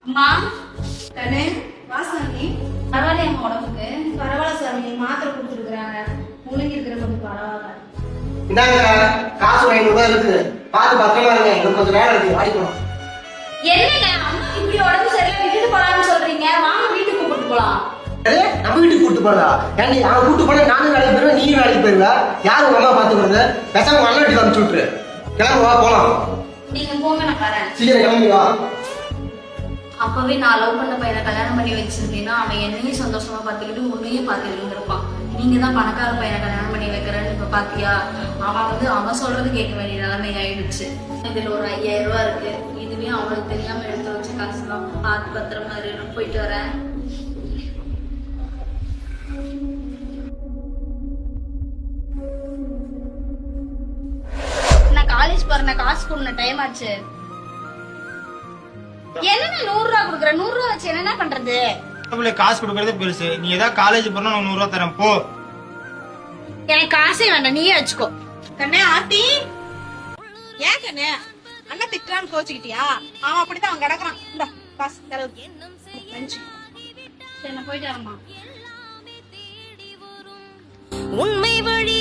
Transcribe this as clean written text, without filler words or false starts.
அம்மா கண்ணு வாசாமி பரவாயில்லையம்மா உடம்புக்கு? பரவாயில்ல சாமி மாத்திரை கொடுத்துருக்குறாங்க முழுங்கி இருக்கிற கொஞ்சம் பரவாயில்ல. இந்தாங்க காசு 500 ரூபாய் இருக்குது. பார்த்து பத்திரமா இருங்க. எனக்கு கொஞ்சம் வேலை இருக்கு. வாடிக்கணும். என்னங்க அம்மா இப்படி உடம்பு சரியில்லை விட்டுட்டு போலான்னு சொல்றீங்க? வாங்க வீட்டுக்கு கூப்பிட்டு போலாம். நம்ம வீட்டுக்கு கூட்டு போறதா? ஏன்டி அவன் கூட்டு போனா நானும் வேலைக்கு போயிருவேன், நீயும் வேலைக்கு போயிருவ. யாரும் உங்க அம்மா பாத்துக்கிறது? பேசாம உங்க அண்ணன் வீட்டுக்கு அனுப்பிச்சு விட்டுரு. கிளம்பு வா போலாம். நீங்க போங்க நான் வரேன். சீக்கிரம் கிளம்பி வா. அப்பவே நான் லவ் பண்ண பையனை கல்யாணம் பண்ணி வச்சிருந்தேன்னா அவன் என்னையும் சந்தோஷமா பார்த்துக்கிட்டு உன்னையும் பார்த்துக்கிட்டு இருப்பான். நீங்க தான் பணக்கார பையனை கல்யாணம் பண்ணி வைக்கிறேன்னு இப்ப பாத்தியா? அவன் சொல்றது கேட்க வேண்டிய நிலைமை ஆயிடுச்சு. இதுல ஒரு 5000 ரூபாய் இருக்கு. இதுவே அவனுக்கு தெரியாம எடுத்து வச்ச காசு தான். பார்த்து பத்திரமா இரு. போயிட்டு வரேன். நான் காலேஜ் போறேன். காசு கொடுன டைம் ஆச்சு. என்ன 100 ரூபா கொடுக்குற? 100 ரூபா வச்சு என்ன பண்றது? காசு கொடுக்கறதே பெருசு. நீ ஏதாவது காலேஜ் போறா நான் 100 ரூபா தரேன் போ. எனக்கு காசே வேண்டாம், நீயே வச்சுக்கோ. கண்ணே ஆத்தி ஏன் கண்ணே அண்ணா திட்டுறான்னு கோச்சுக்கிட்டியா? அவன் அப்படித்தான் அவன் கிடக்குறான். இந்த காசு தரவு நன்றி. சரி நான் போயிட்டு வரேம்மா. உண்மை வழி